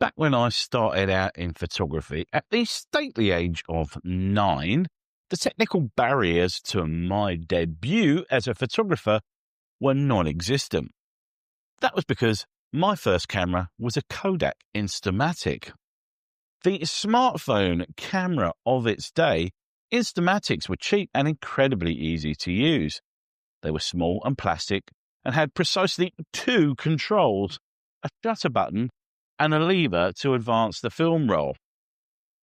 Back when I started out in photography at the stately age of 9, the technical barriers to my debut as a photographer were non-existent. That was because my first camera was a Kodak Instamatic. The smartphone camera of its day, Instamatics were cheap and incredibly easy to use. They were small and plastic and had precisely 2 controls, a shutter button and a lever to advance the film roll.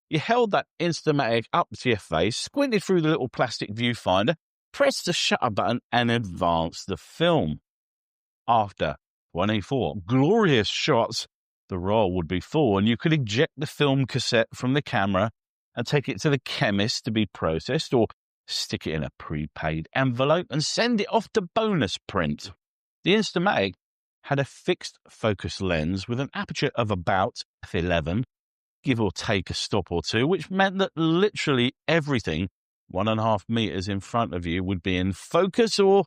You held that Instamatic up to your face, squinted through the little plastic viewfinder, pressed the shutter button and advanced the film. After 24 glorious shots, the roll would be full and you could eject the film cassette from the camera and take it to the chemist to be processed or stick it in a prepaid envelope and send it off to bonus print. The Instamatic had a fixed focus lens with an aperture of about f11, give or take a stop or two, which meant that literally everything 1.5 meters in front of you would be in focus or,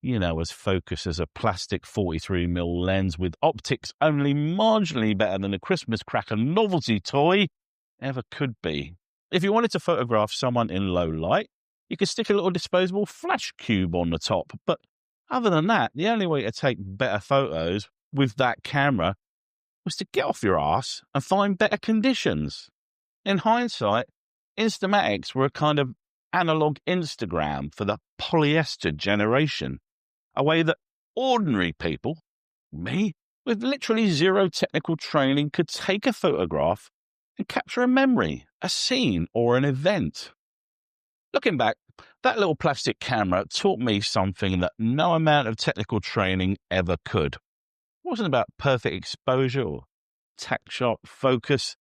as focused as a plastic 43mm lens with optics only marginally better than a Christmas cracker novelty toy ever could be. If you wanted to photograph someone in low light, you could stick a little disposable flash cube on the top, but other than that, the only way to take better photos with that camera was to get off your ass and find better conditions. In hindsight, Instamatics were a kind of analog Instagram for the polyester generation, a way that ordinary people, me, with literally zero technical training, could take a photograph and capture a memory, a scene, or an event. Looking back, that little plastic camera taught me something that no amount of technical training ever could. It wasn't about perfect exposure or tack-sharp focus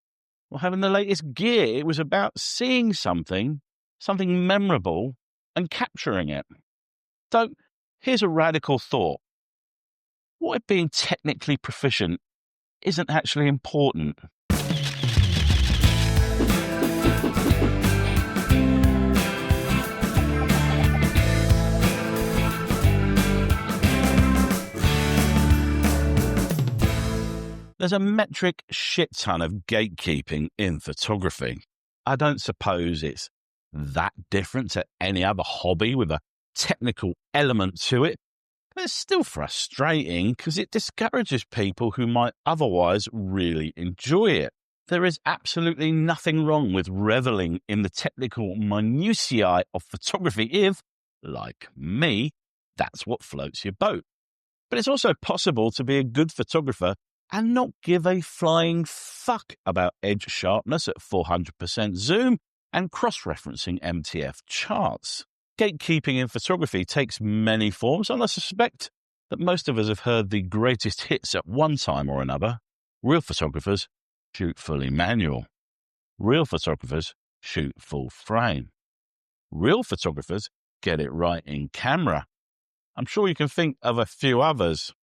or having the latest gear. It was about seeing something memorable, and capturing it. So, here's a radical thought. What if being technically proficient isn't actually important? There's a metric shit ton of gatekeeping in photography. I don't suppose it's that different to any other hobby with a technical element to it, but it's still frustrating because it discourages people who might otherwise really enjoy it. There is absolutely nothing wrong with reveling in the technical minutiae of photography if, like me, that's what floats your boat. But it's also possible to be a good photographer and not give a flying fuck about edge sharpness at 400% zoom and cross-referencing MTF charts. Gatekeeping in photography takes many forms, and I suspect that most of us have heard the greatest hits at one time or another. Real photographers shoot fully manual. Real photographers shoot full frame. Real photographers get it right in camera. I'm sure you can think of a few others.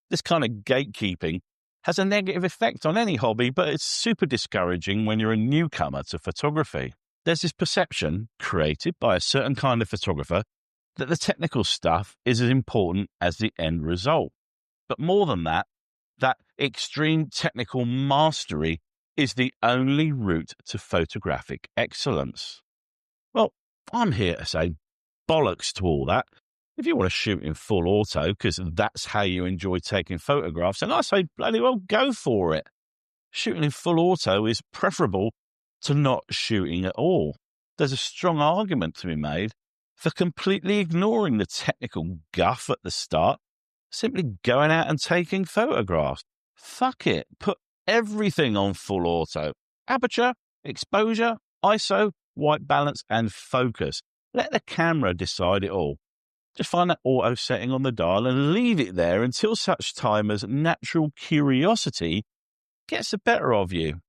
This kind of gatekeeping has a negative effect on any hobby, but it's super discouraging when you're a newcomer to photography. There's this perception, created by a certain kind of photographer, that the technical stuff is as important as the end result. But more than that, that extreme technical mastery is the only route to photographic excellence. Well, I'm here to say bollocks to all that. If you want to shoot in full auto because that's how you enjoy taking photographs, and I say bloody well go for it. Shooting in full auto is preferable to not shooting at all. There's a strong argument to be made for completely ignoring the technical guff at the start, simply going out and taking photographs. Fuck it. Put everything on full auto. Aperture, exposure, ISO, white balance, and focus. Let the camera decide it all. Just find that auto setting on the dial and leave it there until such time as natural curiosity gets the better of you.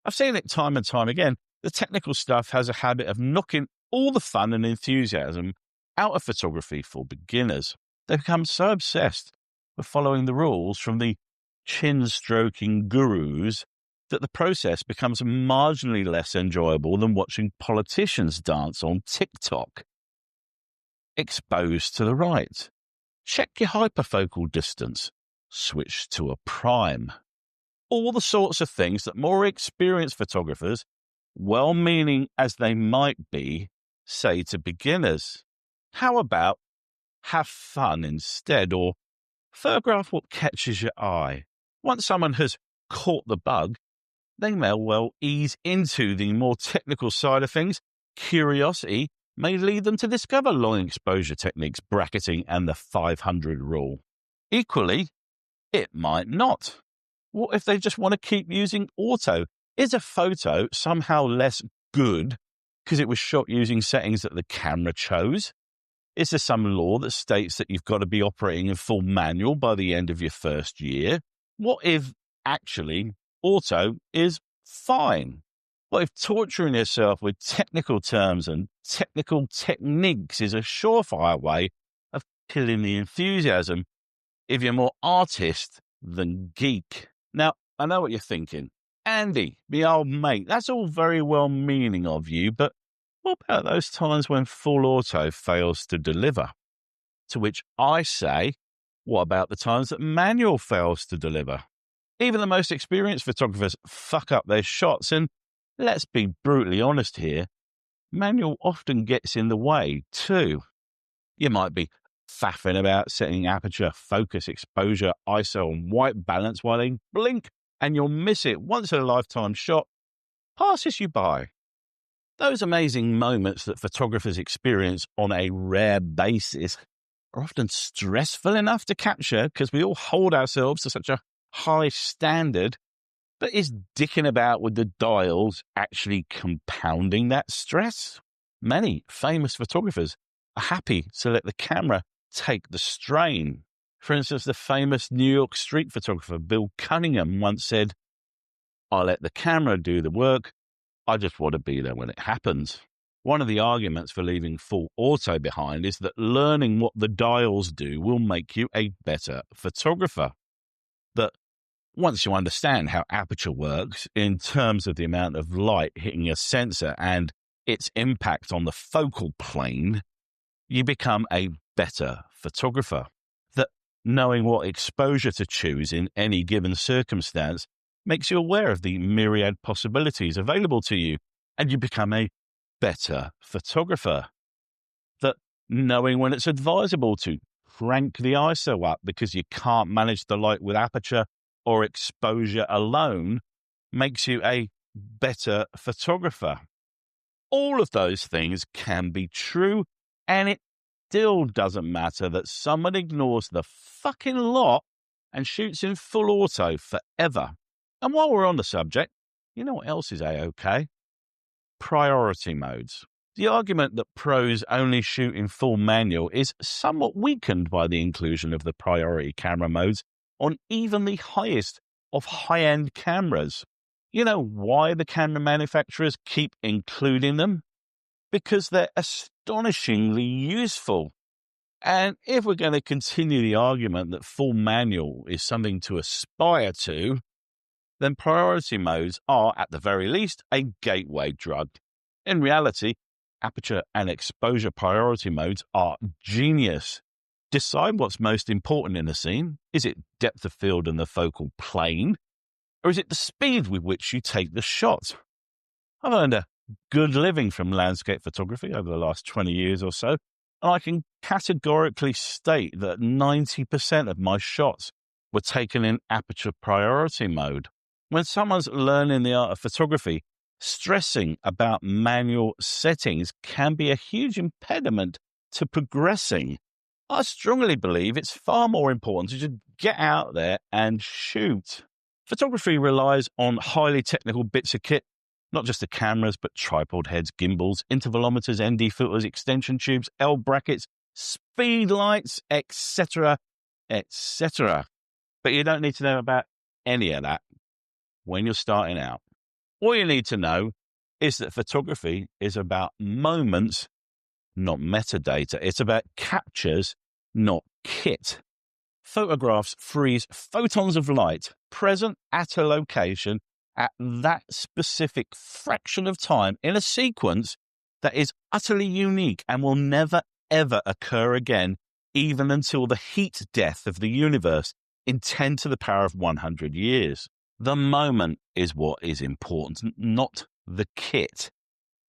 I've seen it time and time again. The technical stuff has a habit of knocking all the fun and enthusiasm out of photography for beginners. They become so obsessed with following the rules from the chin-stroking gurus that the process becomes marginally less enjoyable than watching politicians dance on TikTok. Expose to the right. Check your hyperfocal distance. Switch to a prime. all the sorts of things that more experienced photographers, well-meaning as they might be, say to beginners. How about have fun instead, or photograph what catches your eye? Once someone has caught the bug, they may well ease into the more technical side of things. Curiosity may lead them to discover long exposure techniques, bracketing, and the 500 rule. Equally, it might not. What if they just want to keep using auto? Is a photo somehow less good because it was shot using settings that the camera chose? Is there some law that states that you've got to be operating in full manual by the end of your first year? What if actually auto is fine? What if torturing yourself with technical terms and technical techniques is a surefire way of killing the enthusiasm if you're more artist than geek? Now, I know what you're thinking. Andy, me old mate, that's all very well meaning of you, but what about those times when full auto fails to deliver? To which I say, what about the times that manual fails to deliver? Even the most experienced photographers fuck up their shots, and let's be brutally honest here, manual often gets in the way too. You might be faffing about setting aperture, focus, exposure, ISO, and white balance while they blink, and you'll miss it. Once in a lifetime shot passes you by. Those amazing moments that photographers experience on a rare basis are often stressful enough to capture because we all hold ourselves to such a high standard. But is dicking about with the dials actually compounding that stress? Many famous photographers are happy to let the camera take the strain. For instance, the famous New York street photographer Bill Cunningham once said, "I let the camera do the work. I just want to be there when it happens." One of the arguments for leaving full auto behind is that learning what the dials do will make you a better photographer. But once you understand how aperture works in terms of the amount of light hitting a sensor and its impact on the focal plane, you become a better photographer. That knowing what exposure to choose in any given circumstance makes you aware of the myriad possibilities available to you, and you become a better photographer. That knowing when it's advisable to crank the ISO up because you can't manage the light with aperture or exposure alone makes you a better photographer. All of those things can be true, and it still doesn't matter that someone ignores the fucking lot and shoots in full auto forever. And while we're on the subject, you know what else is A-OK? Priority modes. The argument that pros only shoot in full manual is somewhat weakened by the inclusion of the priority camera modes on even the highest of high-end cameras. You know why the camera manufacturers keep including them? Because they're astonishingly useful. And if we're going to continue the argument that full manual is something to aspire to, then priority modes are, at the very least, a gateway drug. In reality, aperture and exposure priority modes are genius. Decide what's most important in a scene. Is it depth of field and the focal plane? Or is it the speed with which you take the shot? I've earned a good living from landscape photography over the last 20 years or so, and I can categorically state that 90% of my shots were taken in aperture priority mode. When someone's learning the art of photography, stressing about manual settings can be a huge impediment to progressing. I strongly believe it's far more important to just get out there and shoot. Photography relies on highly technical bits of kit, not just the cameras, but tripod heads, gimbals, intervalometers, ND filters, extension tubes, L brackets, speed lights, etc., etc. But you don't need to know about any of that when you're starting out. All you need to know is that photography is about moments, not metadata. It's about captures, not kit. Photographs freeze photons of light present at a location at that specific fraction of time in a sequence that is utterly unique and will never, ever occur again, even until the heat death of the universe in 10 to the power of 100 years. The moment is what is important, not the kit.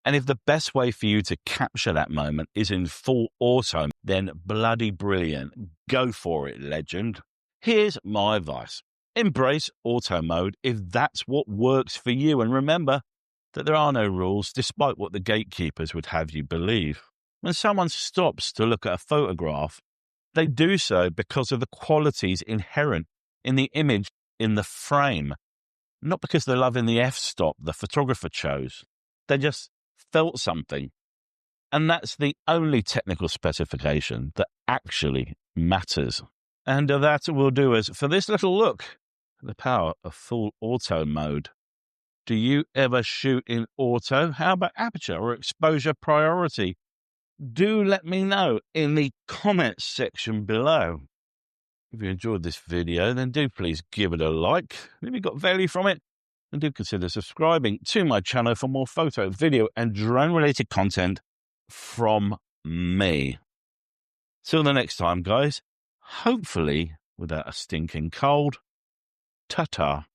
And if the best way for you to capture that moment is in full auto, then bloody brilliant. Go for it, legend. Here's my advice. Embrace auto mode if that's what works for you. And remember that there are no rules, despite what the gatekeepers would have you believe. When someone stops to look at a photograph, they do so because of the qualities inherent in the image in the frame, not because they're loving the f-stop the photographer chose. They just felt something. And that's the only technical specification that actually matters. And that will do us for this little look at the power of full auto mode. Do you ever shoot in auto? How about aperture or exposure priority? Do let me know in the comments section below. If you enjoyed this video, then do please give it a like. And if you got value from it, then do consider subscribing to my channel for more photo, video, and drone-related content from me. Till the next time, guys, hopefully without a stinking cold. Ta-ta.